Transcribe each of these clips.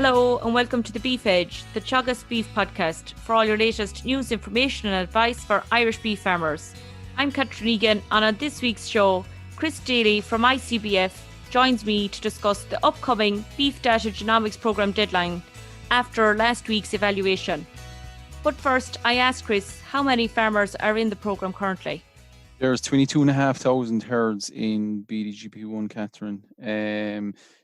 Hello and welcome to the Beef Edge, the Teagasc Beef Podcast, for all your latest news, information and advice for Irish beef farmers. I'm Catherine Egan, and on this week's show, Chris Daly from ICBF joins me to discuss the upcoming Beef Data Genomics Programme deadline after last week's evaluation. But first, I asked Chris how many farmers are in the programme currently. There's 22,500 herds in BDGP I, Catherine.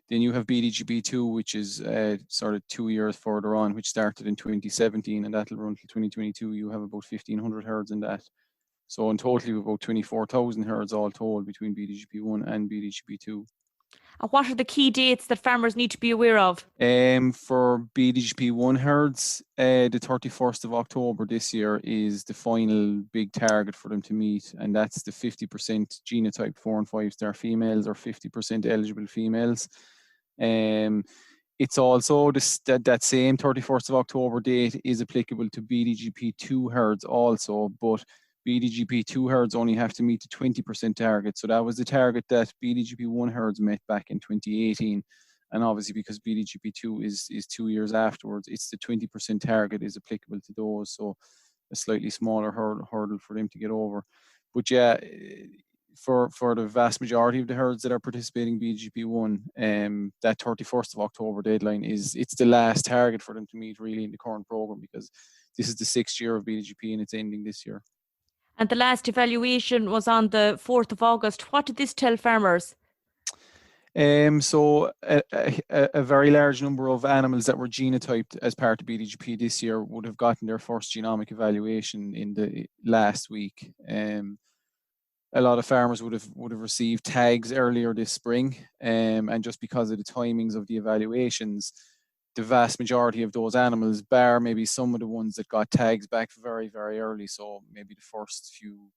Then you have BDGP II, which is sort of 2 years further on, which started in 2017, and that'll run till 2022. You have about 1,500 herds in that. So in total, about 24,000 herds all told between BDGP I and BDGP II. And what are the key dates that farmers need to be aware of? For BDGP I herds, the 31st of October this year is the final big target for them to meet, and that's the 50% genotyped 4 and 5 star females or 50% eligible females. It's also that same 31st of October date is applicable to BDGP II herds also, but BDGP II herds only have to meet the 20% target. So that was the target that BDGP I herds met back in 2018. And obviously because BDGP II is 2 years afterwards, it's the 20% target is applicable to those. So a slightly smaller hurdle for them to get over. But yeah, for the vast majority of the herds that are participating in BDGP I, that 31st of October deadline it's the last target for them to meet really in the current program, because this is the 6th year of BDGP and it's ending this year. And the last evaluation was on the 4th of August. What did this tell farmers? So a very large number of animals that were genotyped as part of BDGP this year would have gotten their first genomic evaluation in the last week. A lot of farmers would have received tags earlier this spring, and just because of the timings of the evaluations, the vast majority of those animals, bar maybe some of the ones that got tags back very, very early, so maybe the first few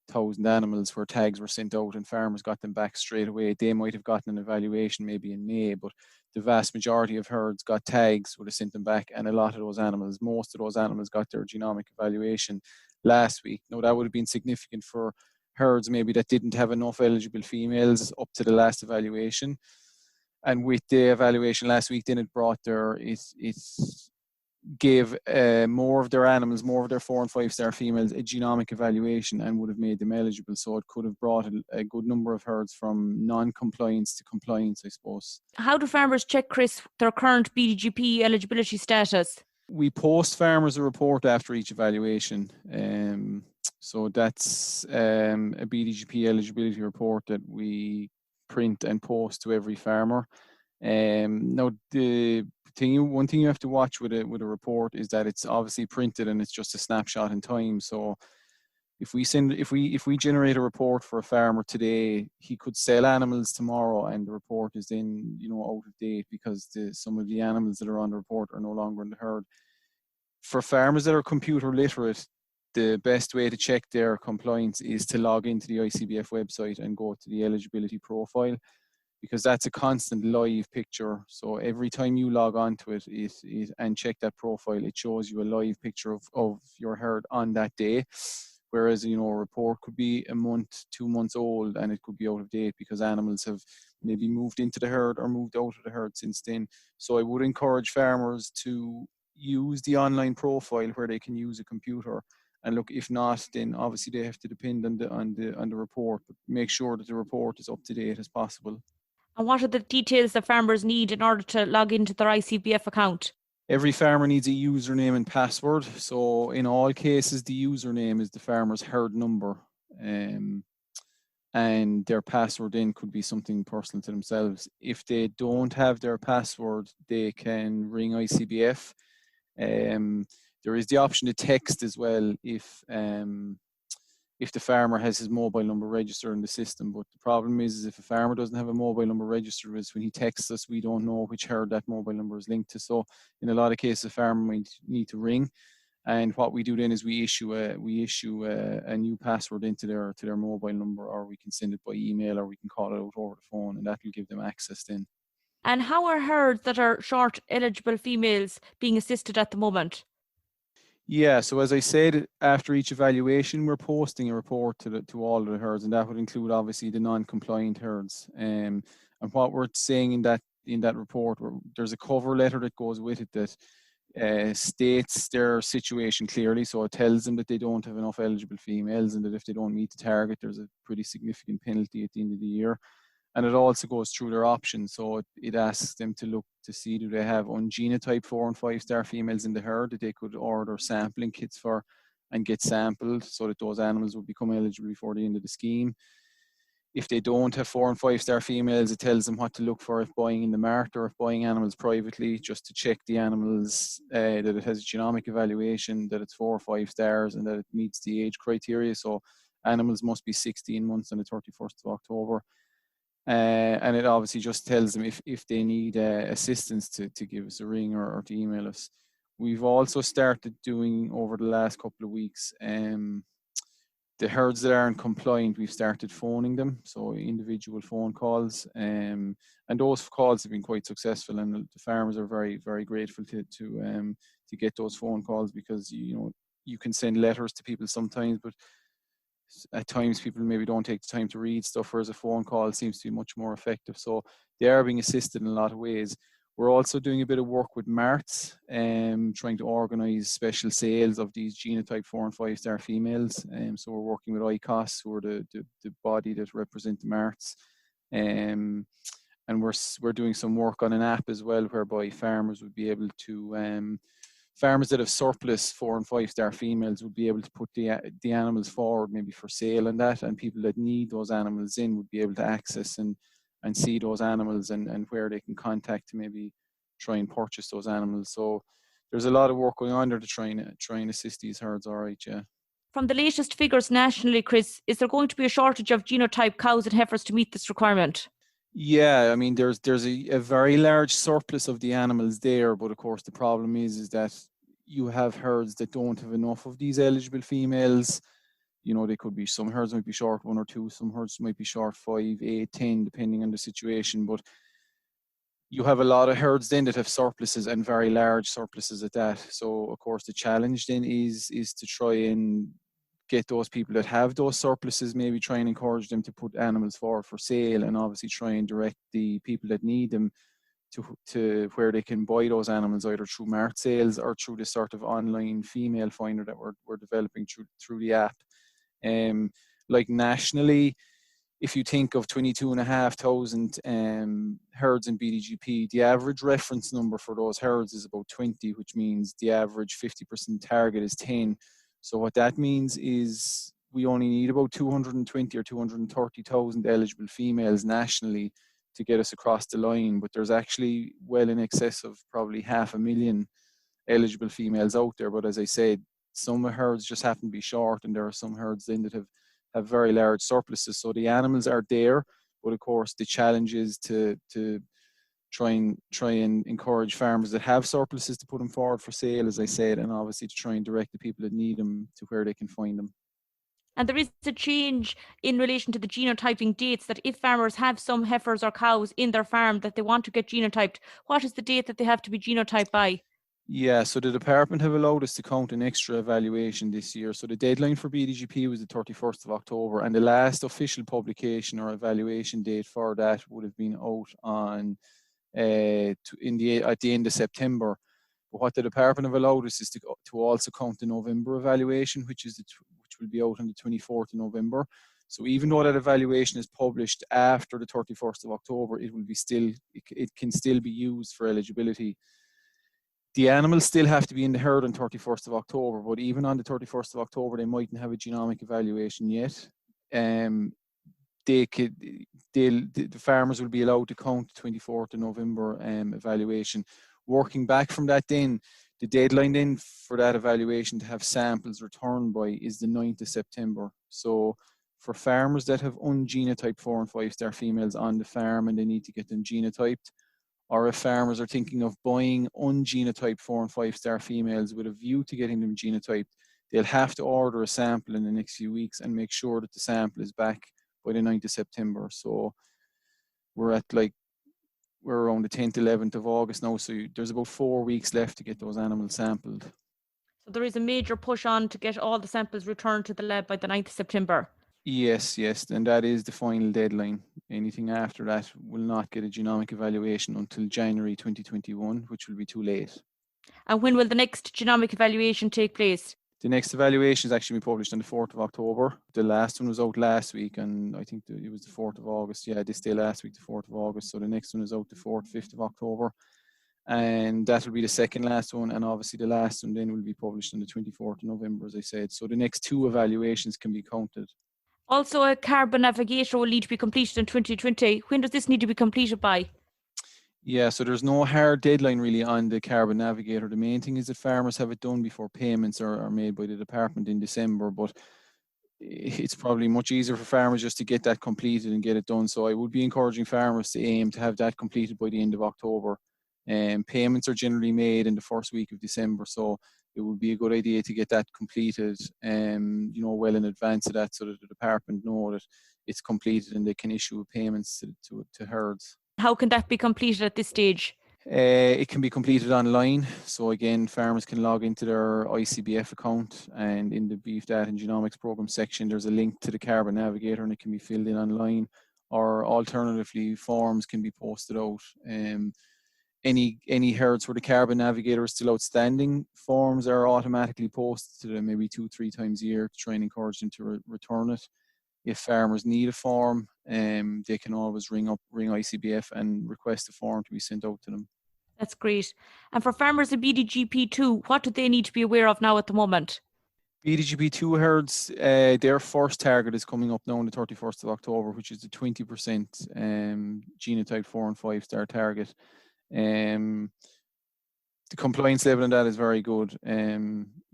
thousand animals where tags were sent out and farmers got them back straight away, they might have gotten an evaluation maybe in May, but the vast majority of herds got tags, would have sent them back, and a lot of those animals, most of those animals got their genomic evaluation last week. Now that would have been significant for herds maybe that didn't have enough eligible females up to the last evaluation. And with the evaluation last week, then it gave more of their animals, more of their 4 and 5 star females a genomic evaluation and would have made them eligible. So it could have brought a good number of herds from non-compliance to compliance, I suppose. How do farmers check, Chris, their current BDGP eligibility status? We post farmers a report after each evaluation. So that's a BDGP eligibility report that we print and post to every farmer. Now one thing you have to watch with a report is that it's obviously printed and it's just a snapshot in time. So if we generate a report for a farmer today, he could sell animals tomorrow and the report is then out of date because some of the animals that are on the report are no longer in the herd. For farmers that are computer literate, the best way to check their compliance is to log into the ICBF website and go to the eligibility profile, because that's a constant live picture. So every time you log on to it and check that profile, it shows you a live picture of your herd on that day. Whereas, a report could be a month, 2 months old, and it could be out of date because animals have maybe moved into the herd or moved out of the herd since then. So I would encourage farmers to use the online profile where they can use a computer. And look, if not, then obviously they have to depend on the report, but make sure that the report is up to date as possible. And what are the details that farmers need in order to log into their ICBF account? Every farmer needs a username and password. So in all cases, the username is the farmer's herd number. And their password then could be something personal to themselves. If they don't have their password, they can ring ICBF. There is the option to text as well if the farmer has his mobile number registered in the system. But the problem is if a farmer doesn't have a mobile number registered, is when he texts us, we don't know which herd that mobile number is linked to. So in a lot of cases, a farmer might need to ring. And what we do then is we issue a new password into their mobile number, or we can send it by email, or we can call it out over the phone, and that will give them access then. And how are herds that are short eligible females being assisted at the moment? Yeah, so as I said, after each evaluation, we're posting a report to all of the herds, and that would include obviously the non-compliant herds. And what we're saying in in that report, where there's a cover letter that goes with it that states their situation clearly. So it tells them that they don't have enough eligible females, and that if they don't meet the target, there's a pretty significant penalty at the end of the year. And it also goes through their options. So it asks them to look to see, do they have ungenotyped 4 and 5 star females in the herd that they could order sampling kits for and get sampled, so that those animals would become eligible before the end of the scheme. If they don't have 4 and 5 star females, it tells them what to look for if buying in the mart or if buying animals privately, just to check the animals, that it has a genomic evaluation, that it's 4 or 5 stars, and that it meets the age criteria. So animals must be 16 months on the 31st of October. And it obviously just tells them if they need assistance to give us a ring or to email us. We've also started doing, over the last couple of weeks, the herds that aren't compliant, we've started phoning them, so individual phone calls, and those calls have been quite successful, and the farmers are very, very grateful to get those phone calls, because you can send letters to people sometimes, but at times people maybe don't take the time to read stuff, whereas a phone call seems to be much more effective. So they are being assisted in a lot of ways. We're also doing a bit of work with marts, trying to organise special sales of these genotype 4 and 5 star females. So we're working with ICBF, who are the body that represent the marts. And we're doing some work on an app as well, whereby farmers would be able to, farmers that have surplus 4 and 5 star females would be able to put the animals forward maybe for sale and that, and people that need those animals in would be able to access and see those animals and where they can contact to maybe try and purchase those animals. So there's a lot of work going on there to try and assist these herds. All right, yeah. From the latest figures nationally, Chris, is there going to be a shortage of genotype cows and heifers to meet this requirement? Yeah, I mean, there's a very large surplus of the animals there, but of course the problem is that you have herds that don't have enough of these eligible females. They could be, some herds might be short 1 or 2, some herds might be short 5, 8, 10, depending on the situation. But you have a lot of herds then that have surpluses, and very large surpluses at that. So of course the challenge then is to try and get those people that have those surpluses, maybe try and encourage them to put animals forward for sale, and obviously try and direct the people that need them to where they can buy those animals, either through mart sales or through this sort of online female finder that we're developing through the app. Like nationally, if you think of 22,500 herds in BDGP, the average reference number for those herds is about 20, which means the average 50% target is 10. So what that means is we only need about 220 or 230,000 eligible females nationally to get us across the line, but there's actually well in excess of probably 500,000 eligible females out there. But as I said, some herds just happen to be short, and there are some herds then that have very large surpluses. So the animals are there, but of course the challenge is to try and encourage farmers that have surpluses to put them forward for sale, as I said, and obviously to try and direct the people that need them to where they can find them. And there is a change in relation to the genotyping dates, that if farmers have some heifers or cows in their farm that they want to get genotyped, what is the date that they have to be genotyped by? Yeah, so the department have allowed us to count an extra evaluation this year. So the deadline for BDGP was the 31st of October, and the last official publication or evaluation date for that would have been out on at the end of September. But what the department have allowed us is to also count the November evaluation, which will be out on the 24th of November. So even though that evaluation is published after the 31st of October, it can still be used for eligibility. The animals still have to be in the herd on 31st of October, but even on the 31st of October, they mightn't have a genomic evaluation yet. The farmers will be allowed to count the 24th of November evaluation. Working back from that then, the deadline then for that evaluation to have samples returned by is the 9th of September. So for farmers that have ungenotyped 4 and 5 star females on the farm and they need to get them genotyped, or if farmers are thinking of buying ungenotyped 4 and 5 star females with a view to getting them genotyped, they'll have to order a sample in the next few weeks and make sure that the sample is back by the 9th of September. So we're around the 10th, 11th of August now, so there's about 4 weeks left to get those animals sampled. So there is a major push on to get all the samples returned to the lab by the 9th of September. Yes, and that is the final deadline. Anything after that will not get a genomic evaluation until January 2021, which will be too late. And when will the next genomic evaluation take place? The next evaluation is actually published on the 4th of October. The last one was out last week, and I think it was the 4th of August. Yeah, this day last week, the 4th of August. So the next one is out the 4th, 5th of October. And that will be the second last one. And obviously the last one then will be published on the 24th of November, as I said. So the next two evaluations can be counted. Also, a Carbon Navigator will need to be completed in 2020. When does this need to be completed by? Yeah, so there's no hard deadline really on the Carbon Navigator. The main thing is that farmers have it done before payments are made by the department in December, but it's probably much easier for farmers just to get that completed and get it done. So I would be encouraging farmers to aim to have that completed by the end of October. Payments are generally made in the first week of December, so it would be a good idea to get that completed, well in advance of that, so that the department know that it's completed and they can issue payments to herds. How can that be completed at this stage? It can be completed online. So again, farmers can log into their ICBF account, and in the Beef Data and Genomics Program section, there's a link to the Carbon Navigator, and it can be filled in online. Or alternatively, forms can be posted out. Any herds where the Carbon Navigator is still outstanding, forms are automatically posted to them maybe 2-3 times a year to try and encourage them to return it. If farmers need a form, they can always ring ICBF and request a form to be sent out to them. That's great. And for farmers in BDGP II, what do they need to be aware of now at the moment? BDGP II herds, their first target is coming up now on the 31st of October, which is the 20% genotyped 4 and 5 star target. The compliance level on that is very good,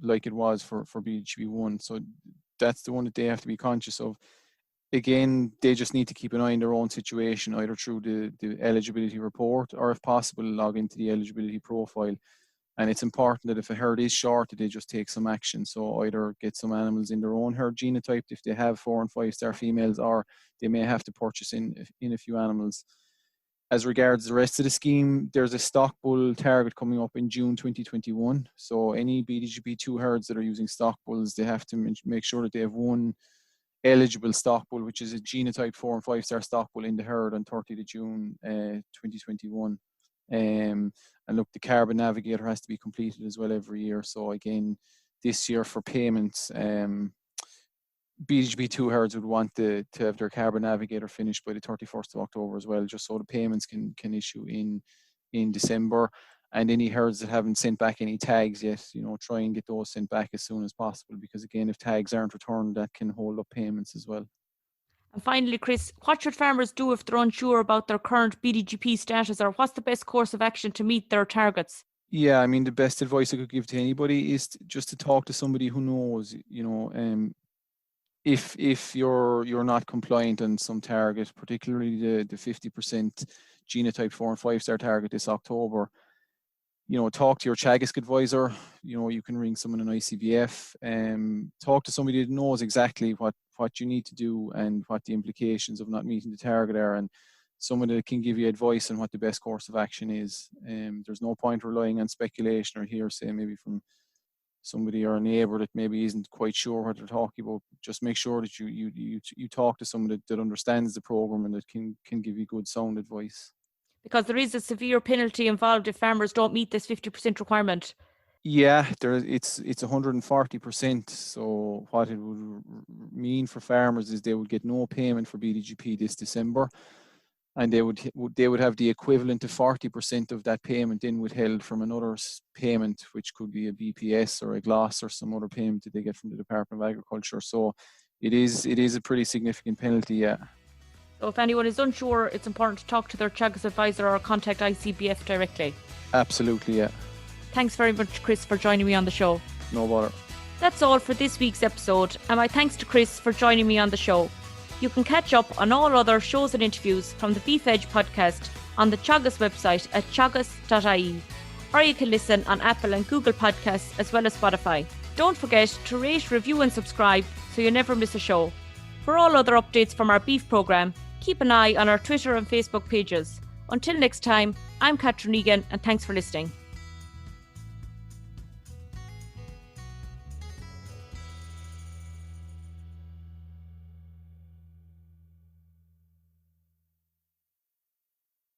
like it was for BDGP I. So that's the one that they have to be conscious of. Again, they just need to keep an eye on their own situation, either through the eligibility report, or if possible, log into the eligibility profile. And it's important that if a herd is short, that they just take some action. So either get some animals in their own herd genotyped if they have 4 and 5 star females, or they may have to purchase in a few animals. As regards the rest of the scheme, there's a stock bull target coming up in June 2021. So any BDGP II herds that are using stock bulls, they have to make sure that they have one eligible stock bull, which is a genotyped 4 and 5 star stock bull in the herd on 30th of June 2021. And look, the Carbon Navigator has to be completed as well every year. So again, this year for payments, BDGP II herds would want to have their Carbon Navigator finished by the 31st of October as well, just so the payments can issue in December. And any herds that haven't sent back any tags yet, try and get those sent back as soon as possible, because again, if tags aren't returned, that can hold up payments as well. And finally, Chris, what should farmers do if they're unsure about their current BDGP status, or what's the best course of action to meet their targets? Yeah, I mean, the best advice I could give to anybody is just to talk to somebody who knows, if you're not compliant on some target, particularly the 50% genotype 4 and 5 star target this October, talk to your Teagasc advisor. You can ring someone in ICBF, talk to somebody that knows exactly what you need to do and what the implications of not meeting the target are, and someone that can give you advice on what the best course of action is. There's no point relying on speculation or hearsay, maybe from somebody or a neighbour that maybe isn't quite sure what they're talking about. Just make sure that you talk to someone that understands the program and that can give you good sound advice. Because there is a severe penalty involved if farmers don't meet this 50% requirement. Yeah, it's 140%. So what it would mean for farmers is they would get no payment for BDGP this December, and they would have the equivalent of 40% of that payment then withheld from another payment, which could be a BPS or a GLOS or some other payment that they get from the Department of Agriculture. So it is a pretty significant penalty, yeah. So if anyone is unsure, it's important to talk to their Teagasc advisor or contact ICBF directly. Absolutely, yeah. Thanks very much, Chris, for joining me on the show. No bother. That's all for this week's episode, and my thanks to Chris for joining me on the show. You can catch up on all other shows and interviews from the Beef Edge podcast on the Teagasc website at teagasc.ie, or you can listen on Apple and Google Podcasts as well as Spotify. Don't forget to rate, review and subscribe so you never miss a show. For all other updates from our beef programme, keep an eye on our Twitter and Facebook pages. Until next time, I'm Catherine Egan, and thanks for listening.